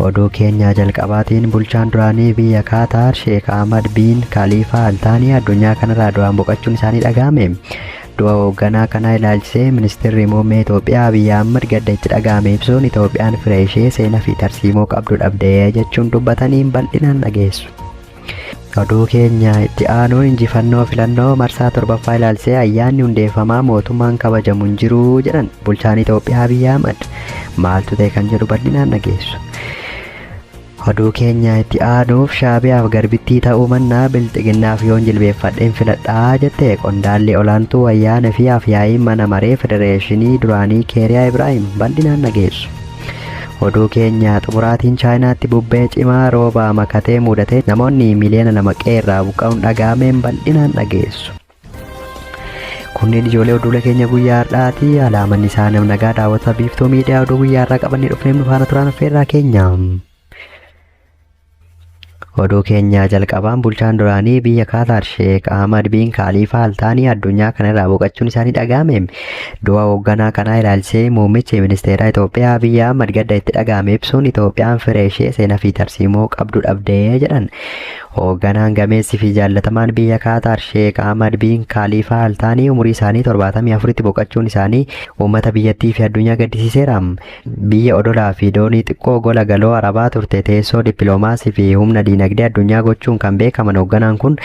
Oduu keenya jalqabaatiin bulchaan duraanii biyya Qaataar Sheek Ahmad bin Khalifa Al Thani addunyaa kanarraa du'aan boqochuun isaanii dhagahame. Du'a hoogganaa kanaa ilaalchisee ministeerri muummee Itoophiyaa Abiyyi Ahmad gadda itti dhagahame ibsuun Itoophiyaan firee ishee seenaa fi tarsiimoo qabdu dhabdee jechuun dubbataniin bal'inaan dhageessu. Oduu keenya itti aanuun injifannoo filannoo marsaa 7ffaa ilaalchisee ayyaanni hundeeffamaa mootummaan kabajamu hin jiru jedhan bulchaan Itoophiyaa Abiyyi Ahmad. Maaltu ta'e kan jedhu bal'inaan dhageessu. Oduu keenya itti aanuuf Shaabiyaaf garbittii ta'uu mannaa bilxiginnaaf yoon jilbeeffadheen filadhaa jette qondaalli olaantuu ayyaana fi afyaa'iin mana maree federeeshinii duraanii Keeriyaa Ibraahim bal'inaan dhageessu. Oduu keenya xumuraatiin Chaayinaatti bubbee cimaa rooba makatee mudatee namoonni miliyoona 2 qeerraa buqqa'uun dhagahameen bal'inaan dhageessu. Kunneen ijoollee oduulee keenya guyyaa har'aati. Alaamanni isaa nama nagaa daawwata biiftuu miidiyaa oduu guyyaa har'aa qabannee dhufnee nu faana turan affeerraa keenya. Oduu keenya jalqabaan bulchaan duraanii biyya Qaataar Sheek Ahmad bin Khalifa Al Thani addunyaa kanarraa boqochuun isaanii dhagahame. Du'a hoogganaa kanaa ilaalchisee muummichi ministeeraa Itoophiyaa Abiyyi Ahmad gadda itti dhagahame ibsuun Itoophiyaan firee ishee seenaa fi tarsiimoo qabdu dhabdee jedhan. Hoogganaan gameessi fi jaallatamaan biyya Qaataar Sheek Ahmad bin Khalifa Al Thani umurii isaanii 74tti boqochuun isaanii uummata biyyattii fi addunyaa gaddisiiseera. Biyya odolaa fi doonii xiqqoo gola galoo arabaa turte teessoo dippiloomaasii fi humna diinagdee addunyaa gochuun kan beekaman hoogganaan kun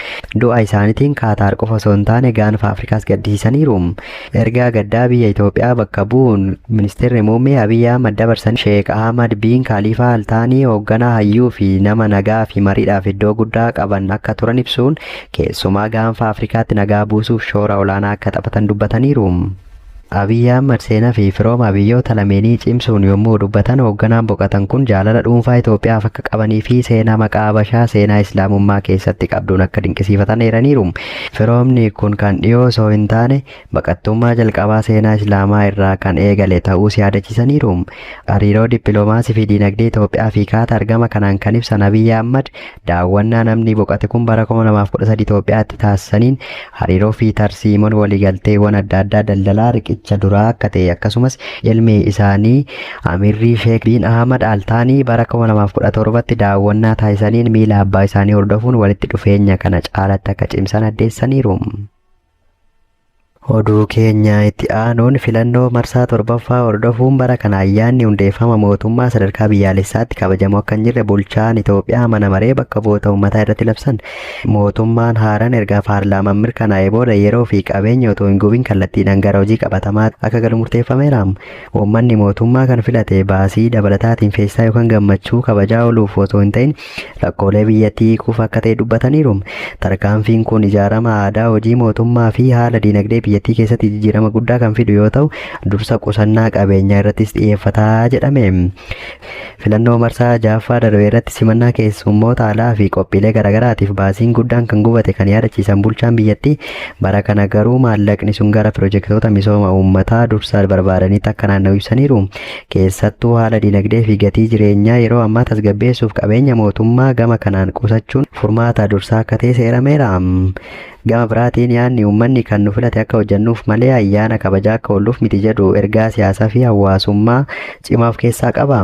du'a isaaniitiin Qaataar qofa osoo hin taane gaanfa Afrikaas gaddisiisaniiru. Ergaa gaddaa biyya Itoophiyaa bakka bu'uun ministeerri muummee Abiyyi Ahmad dabarsan Sheek Ahmad bin Khalifa Al Thani hoogganaa hayyuu fi nama nagaa fi mariidhaaf iddoo guddaa qaban akka turan ibsuun keessumaa gaanfa Afrikaatti nagaa buusuuf shoora olaanaa akka taphatan dubbataniiru. Abiyyi Ahmad seenaa fi firooma biyyoota lameenii cimsuun yommuu dubbatan hoogganaan boqotan kun jaalala dhuunfaa Itoophiyaaf akka qabanii fi seenaa maqaa Habashaa seenaa Islaamummaa keessatti qabduun akka dinqisiifatan eeraniiru. Firoomni kun kan dhiyoo osoo hin taane baqattummaa jalqabaa seenaa Islaamaa irraa kan eegale ta'uus yaadachiisaniiru. Hariiroo dippiloomaasii fi diinagdee Itoophiyaa fi Qaataar gama kanaan kan ibsan Abiyyi Ahmad daawwannaa namni boqote kun bara 2013 Itoophiyaatti taasisaniin hariiroo fi tarsiimoon waliigalteewwan adda addaa daldalaa riqicha duraa akka ta'e akkasumas ilmi isaanii Amirri Sheek bin Ahmad Al Thani bara 2017tti daawwannaa taasisaniin miila abbaa isaanii hordofuun walitti dhufeenya kana caalatti akka cimsan addeessaniiru. Oduu keenya itti aanuun filannoo marsaa 7ffaa hordofuun bara kana ayyaanni hundeeffama mootummaa sadarkaa biyyaalessaatti kabajamu akka hin jirre bulchaan Itoophiyaa mana maree bakka bu'oota uummataa irratti labsan. Mootummaan haaraan erga paarlaamaan mirkanaa'ee booda yeroo fi qabeenya otoo hin gubiin kallattiidhaan gara hojii qabatamaa akka galu murteeffameera. Uummanni mootummaa kan filate baasii dabalataatiin feestaa yookaan gammachuu kabajaa ooluuf otoo hin ta'in rakkoolee biyyattii hiikuuf akka ta'e dubbataniiru. Tarkaanfiin kun ijaarama aadaa hojii mootummaa fi haala diinagdee biyyattii keessatti jijjiirama guddaa kan fidu yoo ta'u dursa qusannaa qabeenyaa irrattis xiyyeeffataa jedhame. Filannoo marsaa 6ffaa darbe irratti simannaa keessummoota alaa fi qophiilee garaagaraatiif baasiin guddaan kan gubate kan yaadachiisan bulchaan biyyattii bara kana garuu maallaqni sun gara piroojeektoota misooma uummataa dursa barbaadanitti akka naanna'u ibsaniiru. Keessattuu haala diinagdee fi gatii jireenyaa yeroo ammaa tasgabbeessuuf qabeenya mootummaa gama kanaan qusachuun furmaata dursaa akka ta'e seerameera. Gama biraatiin yaadni uummanni kan nu filate akka hojjennuuf malee ayyaana kabajaa akka oolluuf miti jedhu ergaa siyaasaa fi hawaasummaa cimaa of keessaa qaba.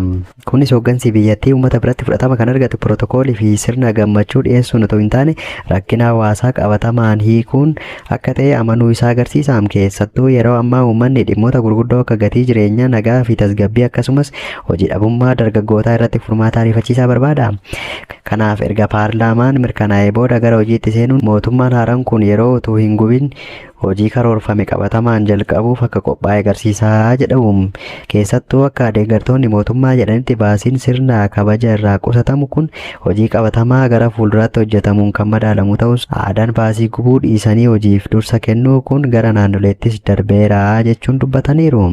Kunis hooggansi biyyattii uummata biratti fudhatama kan argatu pirootokoolii fi sirna gammachuu dhiyeessuun otoo hin taane rakkina hawaasaa qabatamaan hiikuun akka ta'e amanuu isaa agarsiisa. Keessattuu yeroo ammaa uummanni dhimmoota gurguddoo akka gatii jireenyaa, nagaa fi tasgabbii akkasumas hojii dhabummaa dargaggootaa irratti furmaata ariifachiisaa barbaada. Kanaaf erga paarlaamaan mirkanaa'ee booda gara hojiitti seenuun mootummaan haaraan kun yeroo utuu hin gubin hojii karoorfame qabatamaan jalqabuuf akka qophaa'e agarsiisaa jedhamu. Keessattuu akka deeggartoonni mootummaa jedhanitti baasiin sirna kabaja irraa qusatamu kun hojii qabatamaa gara fuulduraatti hojjetamuun kan madaalamu ta'us aadaan baasii gubuu dhiisanii hojiif dursa kennuu kun gara naannoleettis darbeera jechuun dubbataniiru.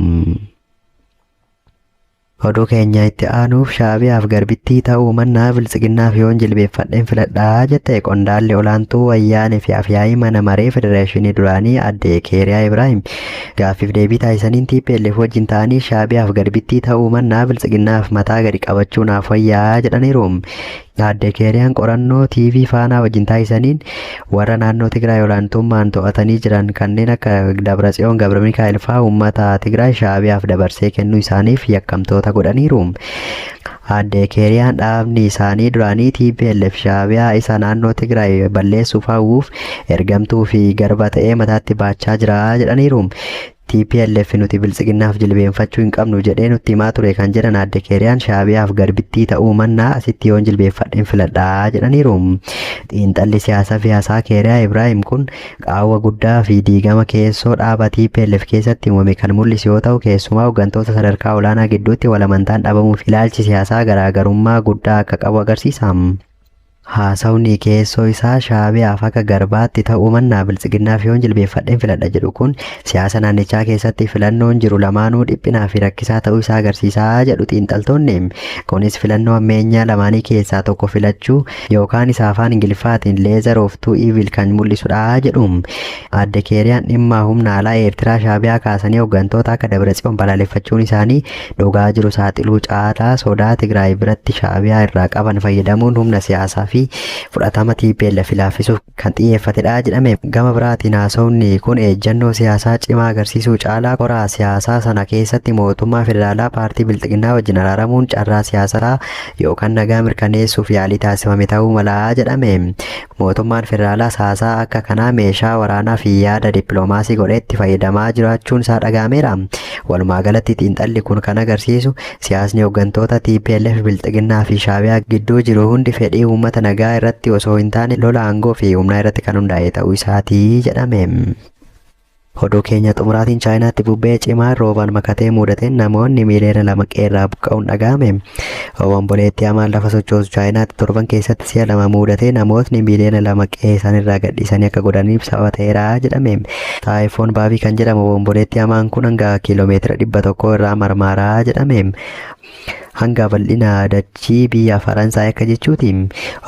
Oduu keenya itti aanuuf Shaabiyaaf garbittii ta'uu mannaa biltsiginnaaf yoon jilbeeffadheen filadhaa jette qondaalli olaantuu ayyaana fi afyaa'ii mana maree federeeshinii duraanii adde Keeriyaa Ibraahim. Gaaffiif deebii taasisaniin TPLF wajjin ta'anii Shaabiyaaf garbittii ta'uu mannaa biltsiginnaaf mataa gadi qabachuu naaf wayyaa jedhaniiru. Adde Keeriyaan qorannoo TV faanaa wajjin taasisaniin warra naannoo Tigraay olaantummaan to'atanii jiran kanneen akka Dabratsiyoon Gabramikaa'el fa'aa uummata Tigraay Shaabiyaaf dabarsee kennuu isaaniif yakkamtoota godhaniiru. Aadde Keeriyaan dhaabni isaanii duraanii TPLF Shaabiyaa isa naannoo Tigraay balleessuuf hawwuuf ergamtuu fi garba ta'ee mataatti baachaa jira jedhaniiru. TPLF nuti biltsiginnaaf jilbeenfachuu hin qabnu jedhee nutti himaa ture kan jedhan Aadde Keeriyaan Shaabiyaaf garbittii ta'uu mannaa asitti yoon jilbeenfadheen filadhaa jedhaniiru. Xiinxalli siyaasaa fi haasaa Keeriyaa Ibraahim kun qaawwa guddaa fi diigama keessoo dhaaba TPLF keessatti uumame kan mul'isu yoo ta'u, keessumaa hooggantoota sadarkaa olaanaa gidduutti walamantaan dhabamuu fi ilaalchi siyaasaa garaagarummaa guddaa akka qabu agarsiisa. Haasawni keessoo isaa Shaabiyaaf akka garbaatti ta'uu mannaa biltsiginnaaf yoon jilbeenfadheen filadha jedhu kun siyaasa naannichaa keessatti filannoon jiru lamaanuu dhiphinaa fi rakkisaa ta'uu isaa agarsiisaa jedhu xiinxaltoonni. Kunis filannoo ammeenyaa lamaanii keessaa tokko filachuu yookaan isa afaan Ingiliffaatiin leezar of tuu iivil kan mul'isudha jedhu. Aadde Keeriyaan dhimma humna alaa Eertiraa Shaabiyaa kaasanii hooggantoota akka Dabratsiyoon balaaleffachuun isaanii dhugaa jiru saaxiluu caalaa sodaa Tigraay biratti Shaabiyaa irraa qaban fayyadamuun humna siyaasaa fi fudhatama TPLF laaffisuuf kan xiyyeeffatedha jedhame. Gama biraatiin haasawni kun ejjennoo siyaasaa cimaa agarsiisuu caalaa koraa siyaasaa sana keessatti mootummaa federaalaa paartii biltsiginnaa wajjin araaramuun carraa siyaasaa yookaan nagaa mirkaneessuuf yaalii taasifame ta'uu mala jedhame. Mootummaan federaalaas haasaa akka kanaa meeshaa waraanaa fi yaada dippiloomaasii godheetti fayyadamaa jiraachuun isaa dhagahameera. Walumaa galatti xiinxalli kun kan agarsiisu siyaasni hooggantoota TPLF biltsiginnaa fi Shaabiyaa gidduu jiru hundi fedhii uummata nagaa irratti osoo hin taane lola aangoo fi humnaa irratti kan hundaa'e ta'uu isaatii jedhame. Oduu keenya xumuraatiin Chaayinaatti bubbee cimaa roobaan makatee mudateen namoonni miliyoona 2 qeerraa buqqa'uun dhagahame. Obomboleettii hamaan lafa sochoosu Chaayinaatti torban keessatti si'a 2 mudatee namootni miliyoona 2 qe'ee isaaniirraa gadhiisanii akka godhaniif sababa ta'eera jedhame. Taayifoon Baabii kan jedhamu obomboleettii hamaan kun hanga kiiloomeetira 100 irraa marmaaraa jedhame. Hanga bal'ina dachii biyya Faransaay akka jechuuti.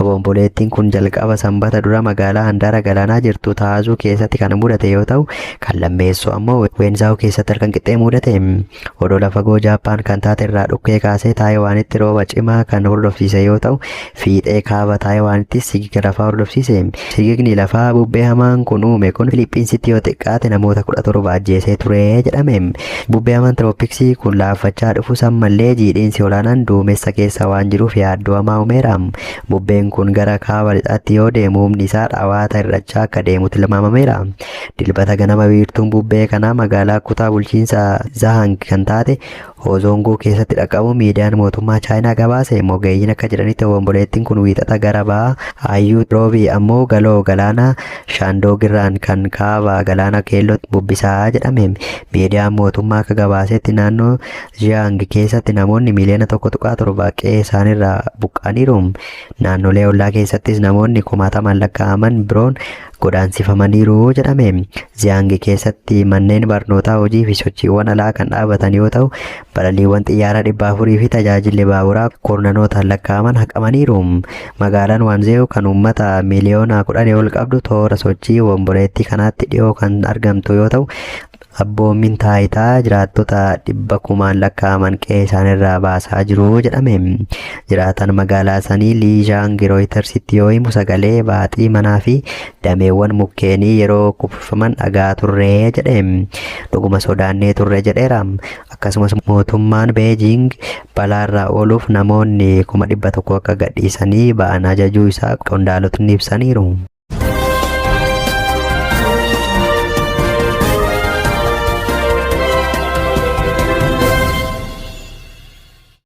Obomboleettiin kun jalqaba sanbata dura magaalaa handaara galaanaa jirtu Taazuu keessatti kan mudate yoo ta'u, kan lammeessu ammoo Weenzaa'u keessatti halkan qixxee mudate. Odola fagoo Jaappaan kan taate irraa dhukkee kaasee Taayiwaanitti rooba cimaa kan hordofsiise yoo ta'u, fiixee kaaba Taayiwaanittis sigiga lafaa hordofsiise. Sigigni lafaa bubbee hamaan kun uume kun Filiippiinsitti yoo xiqqaate namoota 17 ajjeesee ture jedhame. Bubbee hamaan tiroopiksii kun laaffachaa dhufu sammallee jiidhiinsi olaanaan duumessa keessa waan jiruuf yaaddoo hamaa uumeera. Bubbeen kun gara kaaba lixaatti yoo deemu humni isaa dhawaata irrachaa akka deemu tilmaamameera. Dilbata ganama wiirtuun bubbee kanaa magaalaa kutaa bulchiinsa Zahang kan taate Hoozonguu keessatti dhaqqabu miidiyaan mootummaa Chaayinaa gabaase. Ogeeyyiin akka jedhanitti obomboleettiin kun wiixata gara ba'a Hayyuu roobii ammoo galoo galaana Shaandoogirraan kan kaaba galaana keelloo bubbisaa jedhame. Miidiyaan mootummaa akka gabaasetti naannoo Zhang keessatti namoonni miliyoona 1.7 qe'ee isaaniirraa buqqa'aniiru. Naannolee ollaa keessattis namoonni 10,000 lakkaa'aman biroon godaansifamaniiru jedhame. Zhang keessatti manneen barnootaa, hojii fi sochiiwwan alaa kan dhaabatan yoo ta'u, balaliiwwan xiyyaaraa 400 fi tajaajilli baaburaa kurnanootaan lakkaa'aman haqamaniiru. Magaalaan Wanzeewu kan uummata miliyoona 10 ol qabdu toora sochii obomboleettii kanaatti dhiyoo kan argamtu yoo ta'u, abboomin taayitaa jiraattota 100,000 lakkaa'aman qe'ee isaaniirraa baasaa jiru jedhame. Jiraatan magaalaa sanii Liizhaang Rooyitersitti yoo himu sagalee baaxii manaa fi dameewwan mukkeenii yeroo kuffifaman dhagaa turree jedhe. Dhuguma sodaannee turre jedheera. Akkasumas mootummaan Beejing balaarraa ooluuf namoonni 100,000 akka gadhiisanii ba'an ajajuu isaa qondaalotni ibsaniiru.